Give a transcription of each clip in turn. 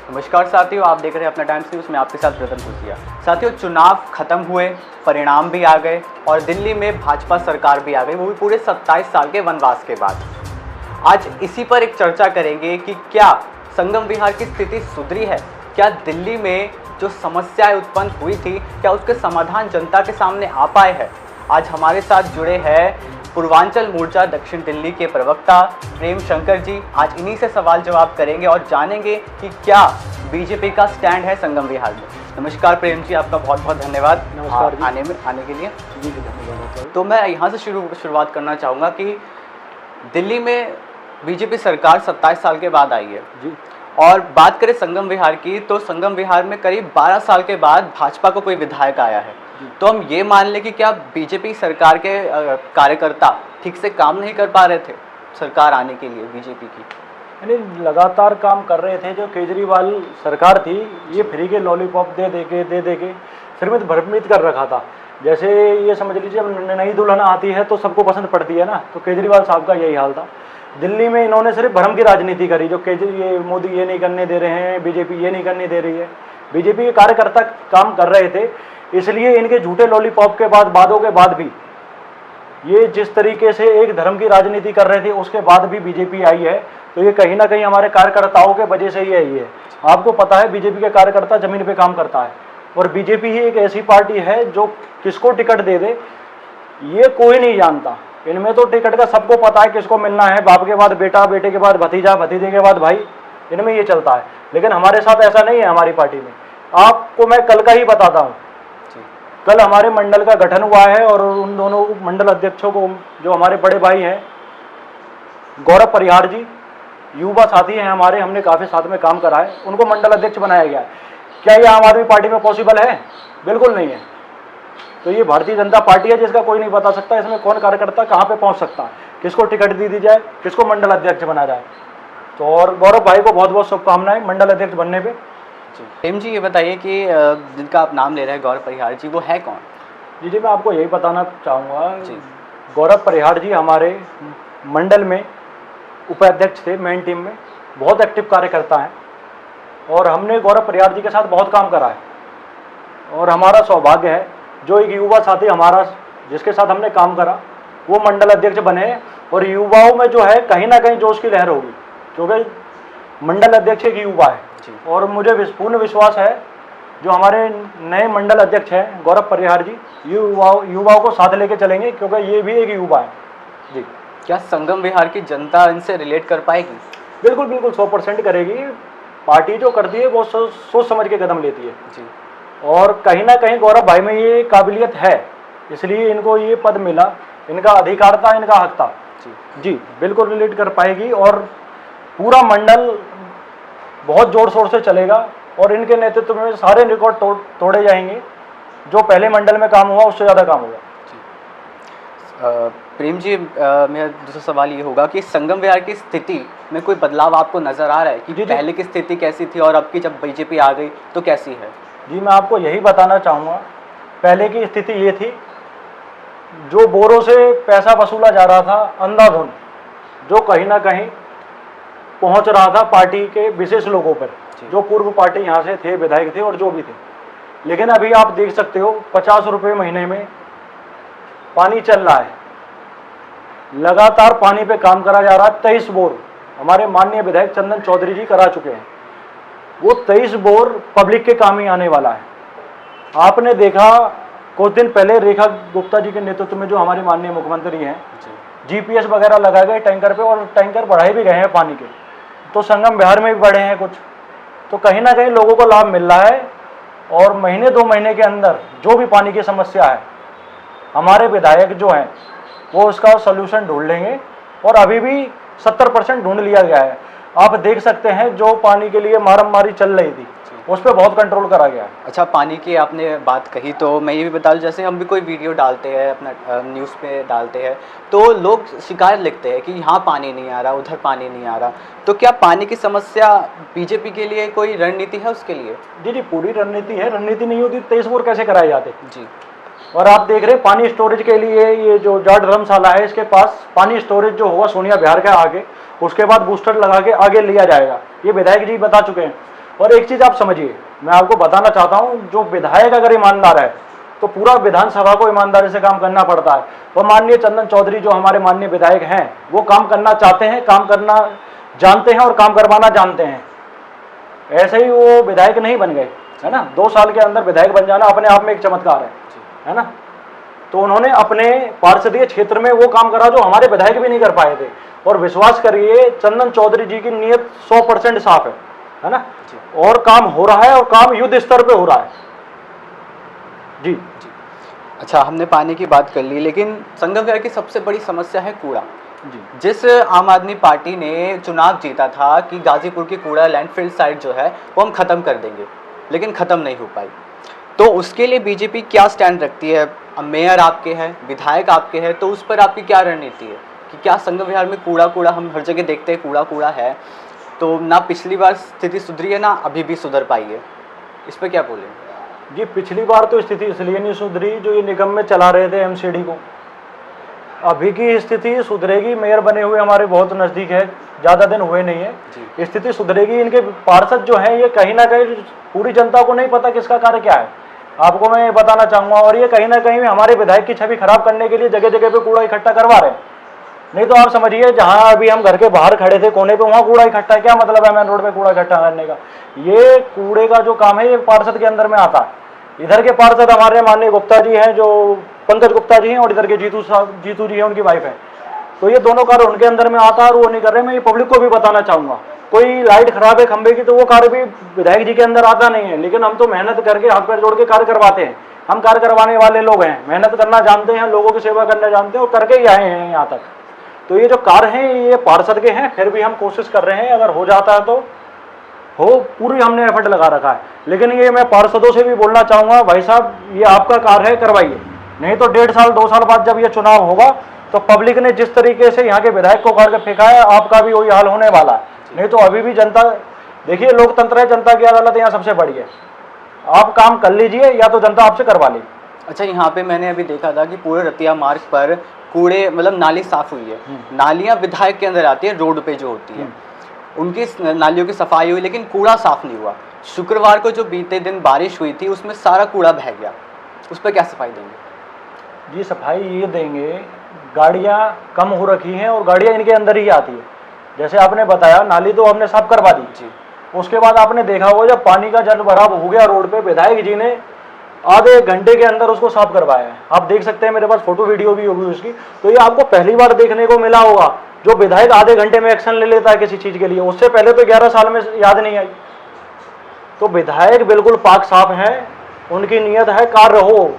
नमस्कार साथियों, आप देख रहे हैं अपना टाइम्स न्यूज़ में आपके साथ प्रथम खुशिया। साथियों, चुनाव खत्म हुए, परिणाम भी आ गए और दिल्ली में भाजपा सरकार भी आ गई, वो भी पूरे 27 साल के वनवास के बाद। आज इसी पर एक चर्चा करेंगे कि क्या संगम विहार की स्थिति सुधरी है, क्या दिल्ली में जो समस्याएं उत्पन्न हुई थी क्या उसके समाधान जनता के सामने आ पाए हैं। आज हमारे साथ जुड़े हैं पूर्वांचल मोर्चा दक्षिण दिल्ली के प्रवक्ता प्रेम शंकर जी। आज इन्हीं से सवाल जवाब करेंगे और जानेंगे कि क्या बीजेपी का स्टैंड है संगम विहार में। नमस्कार प्रेम जी, आपका बहुत बहुत धन्यवाद नमस्कार आने के लिए। जी धन्यवाद। तो मैं यहाँ से शुरुआत करना चाहूँगा कि दिल्ली में बीजेपी सरकार 27 साल के बाद आई है जी। और बात करें संगम विहार की, तो संगम विहार में करीब 12 साल के बाद भाजपा को कोई विधायक आया है। तो हम ये मान लें कि क्या बीजेपी सरकार के कार्यकर्ता ठीक से काम नहीं कर पा रहे थे सरकार आने के लिए बीजेपी की? यानी लगातार काम कर रहे थे। जो केजरीवाल सरकार थी, ये फ्री के लॉलीपॉप दे दे के सिर्फ भ्रमित कर रखा था। जैसे ये समझ लीजिए, जब नई दुल्हन आती है तो सबको पसंद पड़ती है ना, तो केजरीवाल साहब का यही हाल था। दिल्ली में इन्होंने सिर्फ भ्रम की राजनीति करी। जो ये मोदी ये नहीं करने दे रहे हैं, बीजेपी ये नहीं करने दे रही है। बीजेपी के कार्यकर्ता काम कर रहे थे, इसलिए इनके झूठे लॉलीपॉप के बाद, वादों के बाद भी ये जिस तरीके से एक धर्म की राजनीति कर रहे थे, उसके बाद भी बीजेपी आई है। तो ये कहीं ना कहीं हमारे कार्यकर्ताओं के वजह से ही आई है। आपको पता है, बीजेपी के कार्यकर्ता जमीन पे काम करता है और बीजेपी ही एक ऐसी पार्टी है जो किसको टिकट दे दे ये कोई नहीं जानता। इनमें तो टिकट का सबको पता है किसको मिलना है, बाप के बाद बेटा, बेटे के बाद भतीजा, भतीजे के बाद भाई, इनमें ये चलता है। लेकिन हमारे साथ ऐसा नहीं है। हमारी पार्टी में आपको मैं कल का ही बताता हूँ। कल हमारे मंडल का गठन हुआ है और उन दोनों मंडल अध्यक्षों को, जो हमारे बड़े भाई हैं गौरव परिहार जी, युवा साथी हैं हमारे, हमने काफ़ी साथ में काम करा है, उनको मंडल अध्यक्ष बनाया गया है। क्या ये आम आदमी पार्टी में पॉसिबल है? बिल्कुल नहीं है। तो ये भारतीय जनता पार्टी है जिसका कोई नहीं बता सकता इसमें कौन कार्यकर्ता कहाँ पे पहुँच सकता है, किसको टिकट दी जाए, किसको मंडल अध्यक्ष बना जाए। तो और गौरव भाई को बहुत बहुत शुभकामनाएं मंडल अध्यक्ष बनने पे। प्रेम जी, ये बताइए कि जिनका आप नाम ले रहे हैं गौरव परिहार जी, वो है कौन? जी मैं आपको यही बताना चाहूँगा। गौरव परिहार जी हमारे मंडल में उपाध्यक्ष थे, मेन टीम में बहुत एक्टिव कार्यकर्ता हैं और हमने गौरव परिहार जी के साथ बहुत काम करा है। और हमारा सौभाग्य है जो एक युवा साथी हमारा, जिसके साथ हमने काम करा, वो मंडल अध्यक्ष बने। और युवाओं में जो है कहीं ना कहीं जोश की लहर होगी, क्योंकि मंडल अध्यक्ष एक युवा है। और मुझे पूर्ण विश्वास है जो हमारे नए मंडल अध्यक्ष हैं गौरव परिहार जी, युवाओं को साथ लेके चलेंगे, क्योंकि ये भी एक युवा है जी। क्या संगम विहार की जनता इनसे रिलेट कर पाएगी? बिल्कुल बिल्कुल 100% करेगी। पार्टी जो करती है वो सोच समझ के कदम लेती है जी। और कहीं ना कहीं गौरव भाई में ये काबिलियत है, इसलिए इनको ये पद मिला। इनका अधिकार था, इनका हक था जी। बिल्कुल रिलेट कर पाएगी और पूरा मंडल बहुत जोर शोर से चलेगा और इनके नेतृत्व में सारे रिकॉर्ड तोड़े जाएंगे। जो पहले मंडल में काम हुआ उससे ज़्यादा काम होगा। प्रेम जी, मेरा दूसरा सवाल ये होगा कि संगम विहार की स्थिति में कोई बदलाव आपको नज़र आ रहा है कि पहले की स्थिति कैसी थी और अब की जब बीजेपी आ गई तो कैसी है? जी मैं आपको यही बताना चाहूँगा। पहले की स्थिति ये थी, जो बोरों से पैसा वसूला जा रहा था अंधाधुंध, जो कहीं ना कहीं पहुंच रहा था पार्टी के विशेष लोगों पर, जो पूर्व पार्टी यहाँ से थे, विधायक थे और जो भी थे। लेकिन अभी आप देख सकते हो 50 रुपये महीने में पानी चल रहा है, लगातार पानी पे काम करा जा रहा है। 23 बोर हमारे माननीय विधायक चंदन चौधरी जी करा चुके हैं। वो 23 बोर पब्लिक के काम ही आने वाला है। आपने देखा कुछ दिन पहले रेखा गुप्ता जी के नेतृत्व में जो हमारे माननीय मुख्यमंत्री हैं, GPS वगैरह लगाए गए टैंकर पे और टैंकर बढ़ाए भी गए हैं पानी के। तो संगम विहार में भी बढ़े हैं कुछ। तो कहीं ना कहीं लोगों को लाभ मिल रहा है और महीने 2 महीने के अंदर जो भी पानी की समस्या है, हमारे विधायक जो हैं वो उसका सॉल्यूशन ढूंढ लेंगे। और अभी भी 70% ढूंढ लिया गया है। आप देख सकते हैं जो पानी के लिए मारामारी चल रही थी उस पर बहुत कंट्रोल करा गया है। अच्छा, पानी की आपने बात कही तो मैं ये भी बता दूं, जैसे हम भी कोई वीडियो डालते हैं अपना न्यूज़ पे डालते हैं तो लोग शिकायत लिखते हैं कि यहाँ पानी नहीं आ रहा, उधर पानी नहीं आ रहा। तो क्या पानी की समस्या बीजेपी के लिए कोई रणनीति है उसके लिए? जी पूरी रणनीति है। रणनीति नहीं होती 23 बोर कैसे कराए जाते जी। और आप देख रहे हैं पानी स्टोरेज के लिए ये जो जाट धर्मशाला है, इसके पास पानी स्टोरेज जो होगा सोनिया विहार के आगे, उसके बाद बूस्टर लगा के आगे लिया जाएगा। ये विधायक जी बता चुके हैं। और एक चीज़ आप समझिए, मैं आपको बताना चाहता हूँ, जो विधायक अगर ईमानदार है तो पूरा विधानसभा को ईमानदारी से काम करना पड़ता है। और माननीय चंदन चौधरी जो हमारे माननीय विधायक हैं, वो काम करना चाहते हैं, काम करना जानते हैं और काम करवाना जानते हैं। ऐसे ही वो विधायक नहीं बन गए, है ना। 2 साल के अंदर विधायक बन जाना अपने आप में एक चमत्कार है ना। तो उन्होंने अपने पार्षदीय क्षेत्र में वो काम करा जो हमारे विधायक भी नहीं कर पाए थे। और विश्वास करिए, चंदन चौधरी जी की नीयत 100% साफ है ना। और काम हो रहा है और काम युद्ध स्तर पे हो रहा है जी। अच्छा, हमने पानी की बात कर ली, लेकिन संगम विहार की सबसे बड़ी समस्या है कूड़ा जी। जिस आम आदमी पार्टी ने चुनाव जीता था कि गाजीपुर की कूड़ा लैंडफिल साइट जो है वो हम ख़त्म कर देंगे, लेकिन ख़त्म नहीं हो पाई। तो उसके लिए बीजेपी क्या स्टैंड रखती है? अब मेयर आपके हैं, विधायक आपके हैं, तो उस पर आपकी क्या रणनीति है कि क्या संगम विहार में कूड़ा हम हर जगह देखते हैं कूड़ा है, तो ना पिछली बार स्थिति सुधरी है ना अभी भी सुधर पाई है, इस पर क्या बोलें? जी, पिछली बार तो स्थिति इसलिए नहीं सुधरी जो ये निगम में चला रहे थे एमसीडी को। अभी की स्थिति सुधरेगी, मेयर बने हुए हमारे बहुत नज़दीक है, ज़्यादा दिन हुए नहीं है, स्थिति सुधरेगी। इनके पार्षद जो हैं ये कहीं ना कहीं पूरी जनता को नहीं पता किसका कार्य क्या है, आपको मैं बताना चाहूँगा। और ये कहीं ना कहीं हमारे विधायक की छवि खराब करने के लिए जगह जगह पे कूड़ा इकट्ठा करवा रहे हैं। नहीं तो आप समझिए, जहाँ अभी हम घर के बाहर खड़े थे कोने पे, वहाँ कूड़ा इकट्ठा, क्या मतलब है मेन रोड पे कूड़ा इकट्ठा करने का? ये कूड़े का जो काम है ये पार्षद के अंदर में आता है। इधर के पार्षद हमारे माननीय गुप्ता जी हैं, जो पंकज गुप्ता जी हैं, और इधर के जीतू जी हैं, उनकी वाइफ है। तो ये दोनों कार्य उनके अंदर में आता है और वो नहीं कर रहे। मैं ये पब्लिक को भी बताना चाहूँगा, कोई लाइट खराब है खंबे की तो वो कार्य भी विधायक जी के अंदर आता नहीं है, लेकिन हम तो मेहनत करके हाथ पैर जोड़ के कार्य करवाते हैं। हम कार्य करवाने वाले लोग हैं, मेहनत करना जानते हैं, लोगों की सेवा करना जानते हैं और करके ही आए हैं यहाँ तक। तो ये जो कार्य हैं ये पार्षद के हैं, फिर भी हम कोशिश कर रहे हैं, अगर हो जाता है तो हो, पूरी हमने एफर्ट लगा रखा है। लेकिन ये मैं पार्षदों से भी बोलना चाहूँगा, भाई साहब ये आपका कार्य है, करवाइए, नहीं तो 1.5 साल 2 साल बाद जब ये चुनाव होगा तो पब्लिक ने जिस तरीके से यहाँ के विधायक को काट के फेंका है, आपका भी वही हाल होने वाला है। नहीं तो अभी भी जनता, देखिए लोकतंत्र है, जनता की अदालत यहाँ सबसे बड़ी है। आप काम कर लीजिए या तो जनता आपसे करवा ली। अच्छा, यहाँ पे मैंने अभी देखा था कि पूरे रतिया मार्ग पर कूड़े मतलब नाली साफ हुई है, नालियाँ विधायक के अंदर आती है, रोड पे जो होती है उनकी नालियों की सफाई हुई, लेकिन कूड़ा साफ नहीं हुआ। शुक्रवार को जो बीते दिन बारिश हुई थी उसमें सारा कूड़ा बह गया, उस पर क्या सफाई देंगे? जी सफाई ये देंगे, गाड़ियाँ कम हो रखी हैं और गाड़ियाँ इनके अंदर ही आती है। जैसे आपने बताया नाली तो हमने साफ करवा दी जी, उसके बाद आपने देखा होगा जब पानी का जल भराव हो गया रोड पे, विधायक जी ने आधे घंटे के अंदर उसको साफ करवाया है। आप देख सकते हैं, मेरे पास फोटो वीडियो भी होगी उसकी। तो ये आपको पहली बार देखने को मिला होगा जो विधायक आधे घंटे में एक्शन ले लेता है किसी चीज के लिए। उससे पहले तो 11 साल में याद नहीं आई। तो विधायक बिल्कुल पाक साफ हैं, उनकी नीयत है कार्य हो,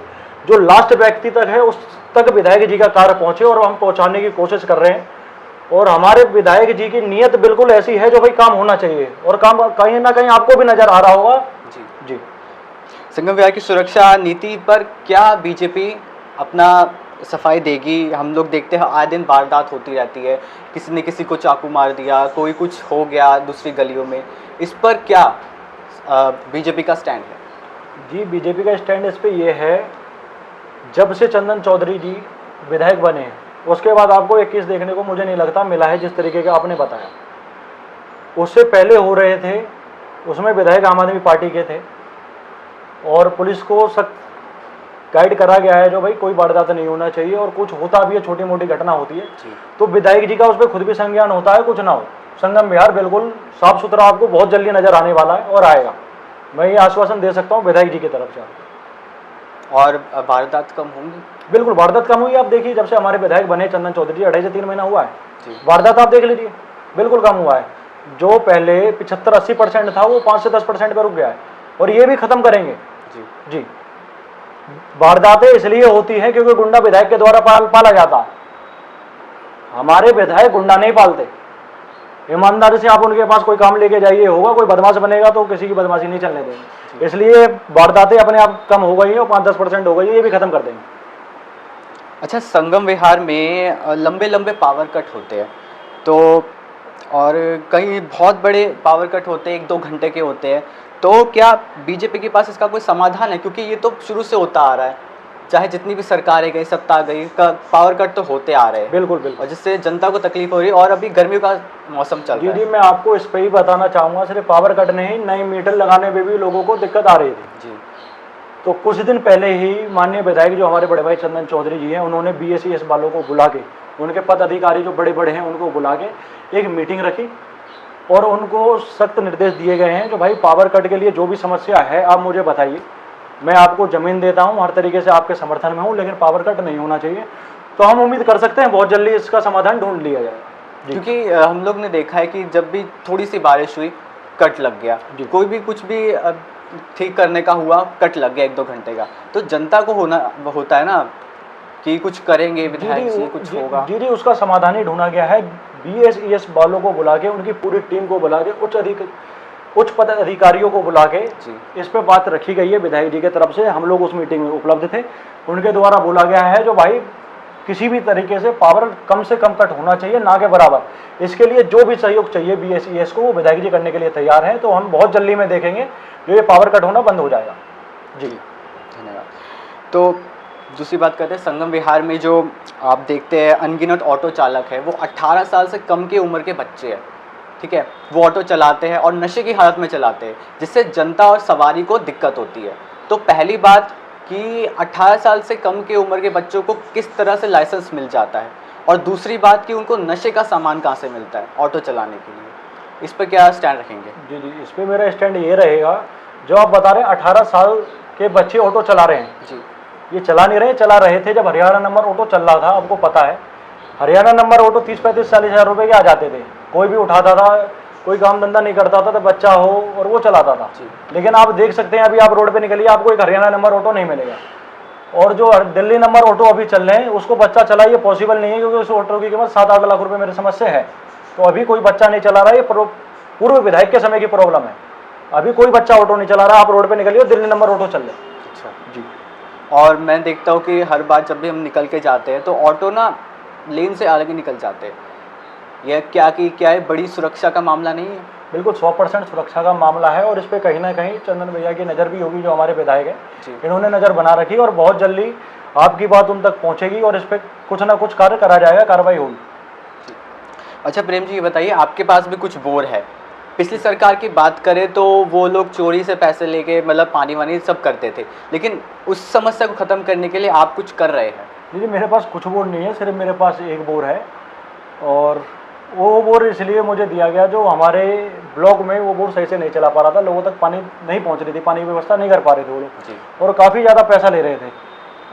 जो लास्ट व्यक्ति तक है उस तक विधायक जी का कार्य पहुंचे, और हम पहुंचाने की कोशिश कर रहे हैं। और हमारे विधायक जी की नीयत बिल्कुल ऐसी है जो भाई काम होना चाहिए, और काम कहीं ना कहीं आपको भी नजर आ रहा होगा जी जी। संगम विहार की सुरक्षा नीति पर क्या बीजेपी अपना सफाई देगी? हम लोग देखते हैं आए दिन वारदात होती रहती है, किसी ने किसी को चाकू मार दिया, कोई कुछ हो गया दूसरी गलियों में, इस पर क्या बीजेपी का स्टैंड है? जी, बीजेपी का स्टैंड इस पे ये है, जब से चंदन चौधरी जी विधायक बने उसके बाद आपको एक केस देखने को मुझे नहीं लगता मिला है जिस तरीके का आपने बताया। उससे पहले हो रहे थे, उसमें विधायक आम आदमी पार्टी के थे और पुलिस को सख्त गाइड करा गया है जो भाई कोई वारदात नहीं होना चाहिए, और कुछ होता भी है, छोटी मोटी घटना होती है तो विधायक जी का उस पर खुद भी संज्ञान होता है, कुछ ना हो। संगम विहार बिल्कुल साफ सुथरा आपको बहुत जल्दी नजर आने वाला है और आएगा, मैं ये आश्वासन दे सकता हूँ विधायक जी की तरफ से। और वारदात कम होंगी? बिल्कुल वारदात कम हुई। आप देखिए जब से हमारे विधायक बने चंदन चौधरी जी, 2.5 से 3 महीना हुआ है, वारदात आप देख लीजिए बिल्कुल कम हुआ है। जो पहले 75-80% था वो 5 से 10% पर रुक गया है, और ये भी खत्म करेंगे जी। वारदातें इसलिए होती हैं क्योंकि गुंडा विधायक के द्वारा पाला जाता है। हमारे विधायक गुंडा नहीं पालते, ईमानदारी से आप उनके पास कोई काम लेके जाइए, होगा कोई बदमाश बनेगा तो किसी की बदमाशी नहीं चलने देंगे। इसलिए वारदातें अपने आप कम हो गई हैं और 5-10% हो गई है, ये भी खत्म कर देंगे। अच्छा, संगम विहार में लंबे लंबे पावर कट होते हैं, तो और कई बहुत बड़े पावर कट होते हैं, 1-2 घंटे के होते हैं, तो क्या बीजेपी के पास इसका कोई समाधान है? क्योंकि ये तो शुरू से होता आ रहा है, चाहे जितनी भी सरकारें गई, सत्ता गई, पावर कट तो होते आ रहे हैं, बिल्कुल बिल्कुल। और जिससे जनता को तकलीफ हो रही है। और अभी गर्मियों का मौसम चल जी रहा जी, है। मैं आपको इस पे ही बताना चाहूँगा, सिर्फ पावर कट नहीं, नए मीटर लगाने में भी लोगों को दिक्कत आ रही थी। जी तो कुछ दिन पहले ही माननीय विधायक जो हमारे बड़े भाई चंदन चौधरी जी हैं, उन्होंने BSES वालों को बुला के, उनके पद अधिकारी जो बड़े बड़े हैं उनको बुला के एक मीटिंग रखी और उनको सख्त निर्देश दिए गए हैं जो भाई पावर कट के लिए जो भी समस्या है आप मुझे बताइए, मैं आपको ज़मीन देता हूँ, हर तरीके से आपके समर्थन में हूँ, लेकिन पावर कट नहीं होना चाहिए। तो हम उम्मीद कर सकते हैं बहुत जल्दी इसका समाधान ढूंढ लिया जाएगा। क्योंकि हम लोग ने देखा है कि जब भी थोड़ी सी बारिश हुई कट लग गया, कोई भी कुछ भी ठीक करने का हुआ कट लग गया 1-2 घंटे का। तो जनता को होता है ना कि कुछ करेंगे विधायक जी, कुछ होगा। जी जी, उसका समाधान ही ढूंढा गया है। BSES वालों को बुला के, उनकी पूरी टीम को बुला के, उच्च पद अधिकारियों को बुला के इस पे बात रखी गई है विधायक जी की तरफ से। हम लोग उस मीटिंग में उपलब्ध थे, उनके द्वारा बोला गया है जो भाई किसी भी तरीके से पावर कम से कम कट होना चाहिए, ना के बराबर। इसके लिए जो भी सहयोग चाहिए BSES को, वो विधायक जी करने के लिए तैयार हैं। तो हम बहुत जल्दी में देखेंगे जो ये पावर कट होना बंद हो जाएगा। जी धन्यवाद। तो दूसरी बात करते हैं, संगम विहार में जो आप देखते हैं अनगिनत ऑटो चालक है, वो 18 साल से कम की उम्र के बच्चे हैं, ठीक है, वो ऑटो चलाते हैं और नशे की हालत में चलाते हैं, जिससे जनता और सवारी को दिक्कत होती है। तो पहली बात कि 18 साल से कम की उम्र के बच्चों को किस तरह से लाइसेंस मिल जाता है, और दूसरी बात कि उनको नशे का सामान कहाँ से मिलता है ऑटो चलाने के लिए, इस पर क्या स्टैंड रखेंगे? जी जी, इस पर मेरा स्टैंड ये रहेगा, जो आप बता रहे हैं 18 साल के बच्चे ऑटो चला रहे हैं जी, ये चला नहीं रहे, चला रहे थे जब हरियाणा नंबर ऑटो चल रहा था। आपको पता है हरियाणा नंबर ऑटो 30-35-40 हज़ार रुपये के आ जाते थे, कोई भी उठाता था, कोई काम धंधा नहीं करता था तो बच्चा हो और वो चलाता था। लेकिन आप देख सकते हैं अभी आप रोड पे निकलिए, आपको एक हरियाणा नंबर ऑटो नहीं मिलेगा। और जो दिल्ली नंबर ऑटो अभी चल रहे हैं उसको बच्चा चलाइए पॉसिबल नहीं है, क्योंकि उस ऑटो की कीमत 7-8 लाख रुपये मेरे समझ से है। तो अभी कोई बच्चा नहीं चला रहा है, ये पूर्व विधायक के समय की प्रॉब्लम है। अभी कोई बच्चा ऑटो नहीं चला रहा, आप रोड पे निकलिए दिल्ली नंबर ऑटो चल रहे। अच्छा जी। और मैं देखता हूँ कि हर बार जब भी हम निकल के जाते हैं तो ऑटो ना लेन से अलग ही निकल जाते हैं। यह क्या है, बड़ी सुरक्षा का मामला नहीं है? बिल्कुल 100% सुरक्षा का मामला है, और इस पर कहीं ना कहीं चंदन भैया की नज़र भी होगी, जो हमारे विधायक हैं, इन्होंने नज़र बना रखी और बहुत जल्दी आपकी बात उन तक पहुंचेगी और इस पर कुछ ना कुछ कार्य करा जाएगा, कार्रवाई होगी। अच्छा प्रेम जी, ये बताइए, आपके पास भी कुछ बोर है। पिछली सरकार की बात करें तो वो लोग चोरी से पैसे लेके मतलब पानी वानी सब करते थे, लेकिन उस समस्या को ख़त्म करने के लिए आप कुछ कर रहे हैं? जी, मेरे पास कुछ बोर नहीं है, सिर्फ मेरे पास एक बोर है, और वो बोर इसलिए मुझे दिया गया जो हमारे ब्लॉक में वो बोर सही से नहीं चला पा रहा था, लोगों तक पानी नहीं पहुंच रही थी, पानी की व्यवस्था नहीं कर पा रहे थे वो लोग, और काफ़ी ज़्यादा पैसा ले रहे थे।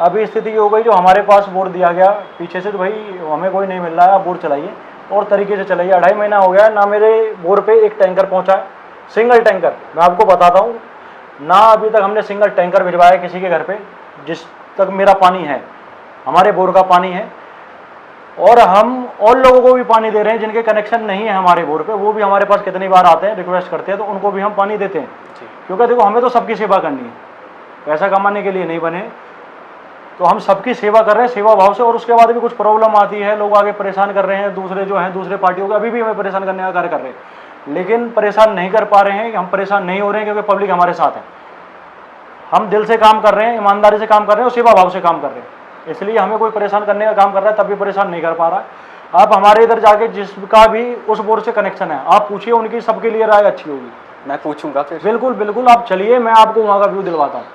अभी स्थिति ये हो गई जो हमारे पास बोर दिया गया पीछे से, तो भाई हमें कोई नहीं मिल रहा है, आप बोर चलाइए और तरीके से चलाइए। 2.5 महीना हो गया ना मेरे बोर पे एक टैंकर पहुँचा है, सिंगल टैंकर। मैं आपको बताता हूँ ना, अभी तक हमने सिंगल टैंकर भिजवाया किसी के घर पे, जिस तक मेरा पानी है, हमारे बोर का पानी है। और हम और लोगों को भी पानी दे रहे हैं जिनके कनेक्शन नहीं है हमारे बोर पे, वो भी हमारे पास कितनी बार आते हैं, रिक्वेस्ट करते हैं, तो उनको भी हम पानी देते हैं। क्योंकि देखो हमें तो सबकी सेवा करनी है, पैसा कमाने के लिए नहीं बने, तो हम सबकी सेवा कर रहे हैं सेवा भाव से। और उसके बाद भी कुछ प्रॉब्लम आती है, लोग आगे परेशान कर रहे हैं, दूसरे जो हैं दूसरे पार्टियों के अभी भी हमें परेशान करने का कार्य कर रहे हैं, लेकिन परेशान नहीं कर पा रहे हैं। हम परेशान नहीं हो रहे हैं क्योंकि पब्लिक हमारे साथ है, हम दिल से काम कर रहे हैं, ईमानदारी से काम कर रहे हैं और सेवा भाव से काम कर रहे हैं, इसलिए हमें कोई परेशान करने का काम कर रहा है तब भी परेशान नहीं कर पा रहा है। आप हमारे इधर जाके जिसका भी उस बोर से कनेक्शन है आप पूछिए, उनकी सबके लिए राय अच्छी होगी। मैं पूछूंगा फिर? बिल्कुल बिल्कुल, आप चलिए, मैं आपको वहाँ का व्यू दिलवाता हूँ।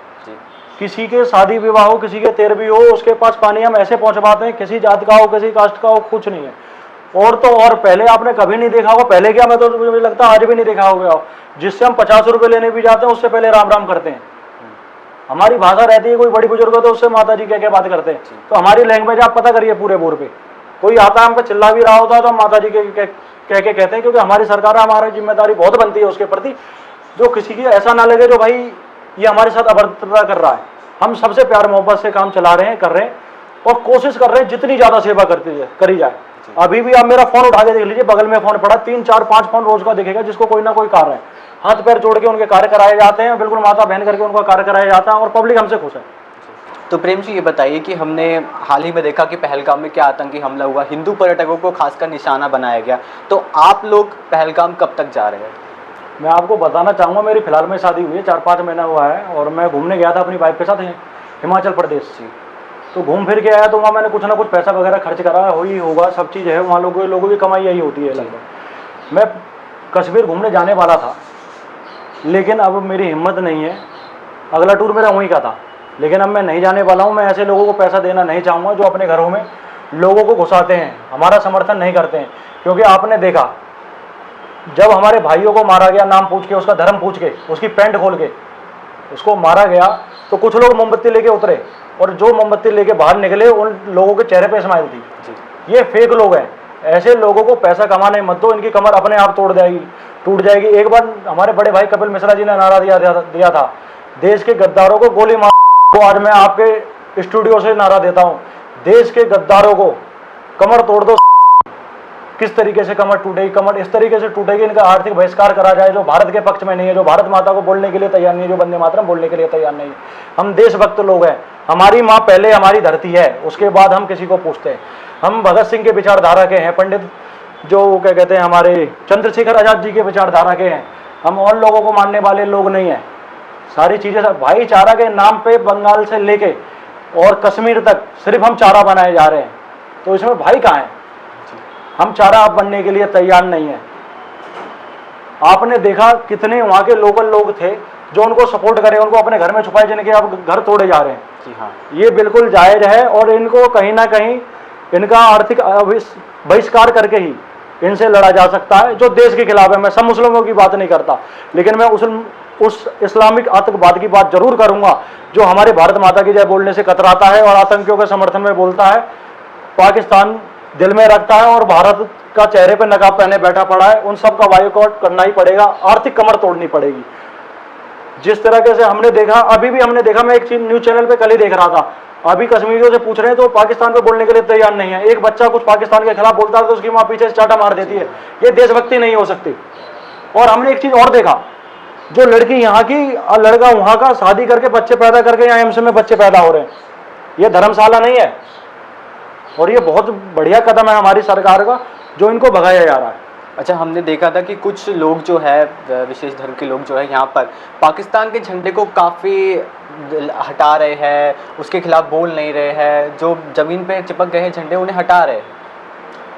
किसी के शादी विवाह हो, किसी के 13वीं हो, उसके पास पानी हम ऐसे पहुँचवाते हैं, किसी जात का हो, किसी कास्ट का हो, कुछ नहीं है। और तो और पहले आपने कभी नहीं देखा होगा, पहले क्या, मैं तो मुझे लगता है आज भी नहीं देखा होगा, जिससे हम 50 रुपये लेने भी जाते हैं उससे पहले राम राम करते हैं। हमारी भाषा रहती है, कोई बड़ी बुजुर्ग हो तो उससे माता जी क्या क्या बात करते हैं, तो हमारी लैंग्वेज आप पता करिए पूरे बोर पे, कोई आता है हम पे चिल्ला भी रहा होता है तो हम माता जी कह के कहते हैं, क्योंकि हमारी सरकार, हमारी जिम्मेदारी बहुत बनती है उसके प्रति, जो किसी की ऐसा ना लगे जो भाई ये हमारे साथ अभद्रता कर रहा है। हम सबसे प्यार मोहब्बत से काम चला रहे हैं, कर रहे हैं, और कोशिश कर रहे हैं जितनी ज़्यादा सेवा करी जाए। अभी भी आप मेरा फ़ोन उठा के देख लीजिए, बगल में फ़ोन पड़ा, 3, 4, 5 फ़ोन रोज़ का दिखेगा जिसको कोई ना कोई कार्य है, हाथ पैर जोड़ के उनके कार्य कराए जाते हैं, बिल्कुल माता बहन करके उनका कार्य कराया जाता है, और पब्लिक हमसे खुश है। तो प्रेम जी, ये बताइए कि हमने हाल ही में देखा कि पहलगाम में क्या आतंकी हमला हुआ, हिंदू पर्यटकों को खासकर निशाना बनाया गया, तो आप लोग पहलगाम कब तक जा रहे हैं? मैं आपको बताना चाहूँगा, मेरी फिलहाल में शादी हुई है, 4-5 महीना हुआ है, और मैं घूमने गया था अपनी वाइफ के साथ हिमाचल प्रदेश। तो घूम फिर के आया तो वहाँ मैंने कुछ ना कुछ पैसा वगैरह खर्च करा ही होगा, सब चीज़ है वहाँ, लोगों की कमाई यही होती है लगभग। मैं कश्मीर घूमने जाने वाला था, लेकिन अब मेरी हिम्मत नहीं है, अगला टूर मेरा वहीं का था, लेकिन अब मैं नहीं जाने वाला हूँ। मैं ऐसे लोगों को पैसा देना नहीं चाहूँगा जो अपने घरों में लोगों को घुसाते हैं, हमारा समर्थन नहीं करते हैं। क्योंकि आपने देखा जब हमारे भाइयों को मारा गया, नाम पूछ के, उसका धर्म पूछ के, उसकी पैंट खोल के उसको मारा गया, तो कुछ लोग मोमबत्ती लेके उतरे, और जो मोमबत्ती लेके बाहर निकले उन लोगों के चेहरे पे स्माइल थी। ये फेक लोग हैं, ऐसे लोगों को पैसा कमाने मत दो, इनकी कमर अपने आप टूट जाएगी। एक बार हमारे बड़े भाई कपिल मिश्रा जी ने नारा दिया था, देश के गद्दारों को गोली मार। तो आज मैं आपके स्टूडियो से नारा देता हूँ, देश के गद्दारों को कमर तोड़ दो। किस तरीके से कमर टूटेगी? कमर इस तरीके से टूटेगी, इनका आर्थिक बहिष्कार करा जाए, जो भारत के पक्ष में नहीं है, जो भारत माता को बोलने के लिए तैयार नहीं है, जो वंदे मातरम बोलने के लिए तैयार नहीं है। हम देशभक्त लोग हैं, हमारी माँ पहले हमारी धरती है, उसके बाद हम किसी को पूछते हैं। हम भगत सिंह के विचारधारा के हैं, पंडित जो क्या कहते हैं हमारे चंद्रशेखर आजाद जी के विचारधारा के हैं। हम और लोगों को मानने वाले लोग नहीं हैं। सारी चीज़ें भाईचारा के नाम पे बंगाल से लेके और कश्मीर तक सिर्फ हम चारा बनाए जा रहे हैं, तो इसमें भाई कहाँ है? हम चारा आप बनने के लिए तैयार नहीं है। आपने देखा कितने वहाँ के लोकल लोग थे जो उनको सपोर्ट करें, उनको अपने घर में छुपाए, जिनके अब घर तोड़े जा रहे हैं। जी हाँ, ये बिल्कुल जायज़ है, और इनको कहीं ना कहीं इनका आर्थिक बहिष्कार करके ही इनसे लड़ा जा सकता है, जो देश के खिलाफ है। मैं सब मुस्लिमों की बात नहीं करता, लेकिन मैं उस इस्लामिक आतंकवाद की बात जरूर करूंगा जो हमारे भारत माता की जय बोलने से कतराता है और आतंकियों के समर्थन में बोलता है, पाकिस्तान दिल में रखता है और भारत का चेहरे पर नकाब पहने बैठा पड़ा है। उन सब का बायकॉट करना ही पड़ेगा, आर्थिक कमर तोड़नी पड़ेगी। जिस तरीके से हमने देखा, अभी भी हमने देखा, मैं एक चीज न्यूज चैनल पे कल ही देख रहा था, अभी कश्मीरियों से पूछ रहे हैं तो पाकिस्तान पे बोलने के लिए तैयार नहीं है। एक बच्चा कुछ पाकिस्तान के खिलाफ बोलता है तो उसकी माँ पीछे से चाटा मार देती है। ये देशभक्ति नहीं हो सकती। और हमने एक चीज और देखा, जो लड़की यहाँ की और लड़का वहाँ का शादी करके बच्चे पैदा करके यहाँ एम्स में बच्चे पैदा हो रहे हैं, ये धर्मशाला नहीं है। और ये बहुत बढ़िया कदम है हमारी सरकार का, जो इनको भगाया जा रहा है। अच्छा, हमने देखा था कि कुछ लोग जो है, विशेष धर्म के लोग जो है, यहाँ पर पाकिस्तान के झंडे को काफ़ी हटा रहे हैं, उसके खिलाफ बोल नहीं रहे हैं, जो ज़मीन पे चिपक गए हैं झंडे उन्हें हटा रहे हैं।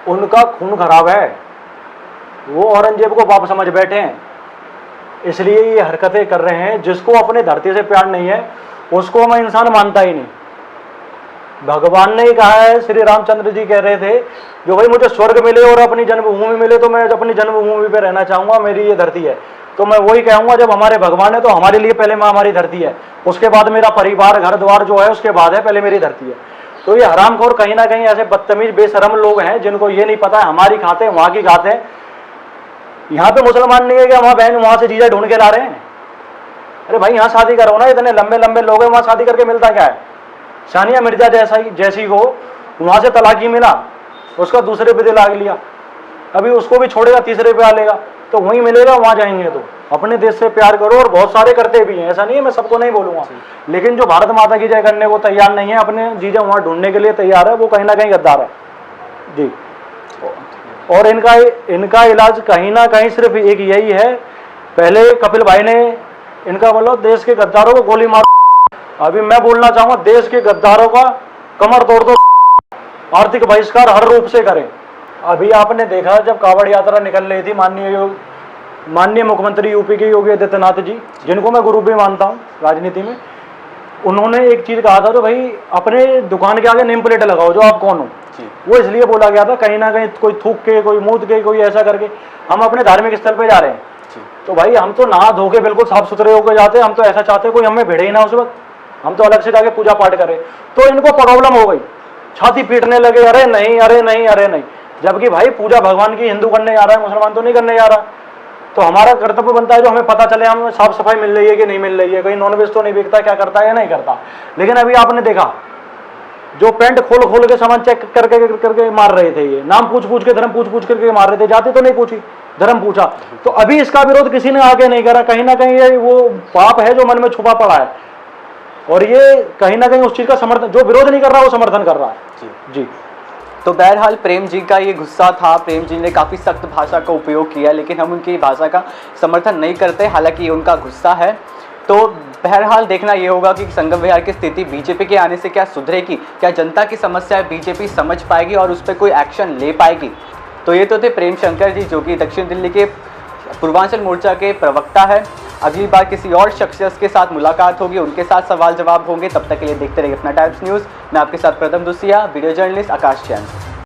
उनका खून खराब है, वो औरंगजेब को बाप समझ बैठे हैं, इसलिए ये हरकतें कर रहे हैं। जिसको अपने धरती से प्यार नहीं है उसको मैं इंसान मानता ही नहीं। भगवान ने ही कहा है, श्री रामचंद्र जी कह रहे थे, जो भाई मुझे स्वर्ग मिले और अपनी जन्मभूमि मिले तो मैं अपनी जन्मभूमि पे रहना चाहूँगा, मेरी ये धरती है। तो मैं वही कहूँगा, जब हमारे भगवान है तो हमारे लिए पहले माँ हमारी धरती है, उसके बाद मेरा परिवार घर द्वार जो है उसके बाद है, पहले मेरी धरती है। तो ये हरामखोर कहीं ना कहीं ऐसे बदतमीज बेशरम लोग हैं जिनको ये नहीं पता है हमारी खाते हैं वहाँ की खाते हैं। यहाँ पे मुसलमान नहीं है कि वहाँ बहन वहाँ से जीजा ढूंढ के ला रहे हैं। अरे भाई यहाँ शादी करो ना, इतने लंबे लंबे लोग हैं, वहाँ शादी करके मिलता क्या है? सानिया मिर्जा जैसी को वहाँ से तलाक ही मिला, उसका दूसरे पे दिल आ लिया, अभी उसको भी छोड़ेगा, तीसरे पे आ लेगा, तो वहीं मिलेगा, वहाँ जाएंगे। तो अपने देश से प्यार करो, और बहुत सारे करते भी हैं, ऐसा नहीं है, मैं सबको नहीं बोलूँगा, लेकिन जो भारत माता की जय करने को तैयार नहीं है, अपने जीजा वहाँ ढूंढने के लिए तैयार है, वो कहीं ना कहीं गद्दार है जी। और इनका इलाज कहीं ना कहीं सिर्फ एक यही है, पहले कपिल भाई ने इनका बोलो देश के गद्दारों को गोली मार। अभी मैं बोलना चाहूँगा, देश के गद्दारों का कमर तोड़ दो, आर्थिक बहिष्कार हर रूप से करें। अभी आपने देखा जब कांवड़ यात्रा निकल रही थी, माननीय मुख्यमंत्री यूपी के योगी आदित्यनाथ जी, जिनको मैं गुरु भी मानता हूँ राजनीति में, उन्होंने एक चीज़ कहा था, तो भाई अपने दुकान के आगे नेम प्लेट लगाओ जो आप कौन हो। वो इसलिए बोला गया था, कहीं ना कहीं कोई थूक के, कोई मूद के, कोई ऐसा करके हम अपने धार्मिक स्थल पे जा रहे हैं। तो भाई हम तो नहा धो के बिल्कुल साफ सुथरे होकर जाते हैं, हम तो ऐसा चाहते कोई हमें भिड़े ही ना उस वक्त, हम तो अलग से जाके पूजा पाठ करें। तो इनको प्रॉब्लम हो गई, छाती पीटने लगे, अरे नहीं अरे नहीं अरे नहीं, जबकि भाई पूजा भगवान की हिंदू करने जा रहा है, मुसलमान तो नहीं करने जा रहा। तो हमारा कर्तव्य बनता है जो हमें पता चले हमें साफ सफाई मिल रही है कि नहीं मिल रही है, कहीं नॉनवेज तो नहीं बिकता, क्या करता है या नहीं करता। लेकिन अभी आपने देखा जो पैंट खोल के सामान चेक करके मार रहे थे, ये नाम पूछ के धर्म पूछ करके मार रहे थे, जाति तो नहीं पूछी, धर्म पूछा। तो अभी इसका विरोध किसी ने आगे नहीं करा, कहीं ना कहीं ये वो पाप है जो मन में छुपा पड़ा है, और ये कहीं ना कहीं उस चीज का समर्थन, जो विरोध नहीं कर रहा वो समर्थन कर रहा है जी। तो बहरहाल प्रेम जी का ये गुस्सा था, प्रेम जी ने काफ़ी सख्त भाषा का उपयोग किया, लेकिन हम उनकी भाषा का समर्थन नहीं करते, हालांकि ये उनका गुस्सा है। तो बहरहाल देखना ये होगा कि संगम विहार की स्थिति बीजेपी के आने से क्या सुधरेगी, क्या जनता की समस्या बीजेपी समझ पाएगी और उस पर कोई एक्शन ले पाएगी। तो ये तो थे प्रेम शंकर जी, जो कि दक्षिण दिल्ली के पूर्वांचल मोर्चा के प्रवक्ता है। अगली बार किसी और शख्सियत के साथ मुलाकात होगी, उनके साथ सवाल जवाब होंगे। तब तक के लिए देखते रहिए अपना टाइम्स न्यूज़। मैं आपके साथ प्रथम दुसिया, वीडियो जर्नलिस्ट आकाश चैन।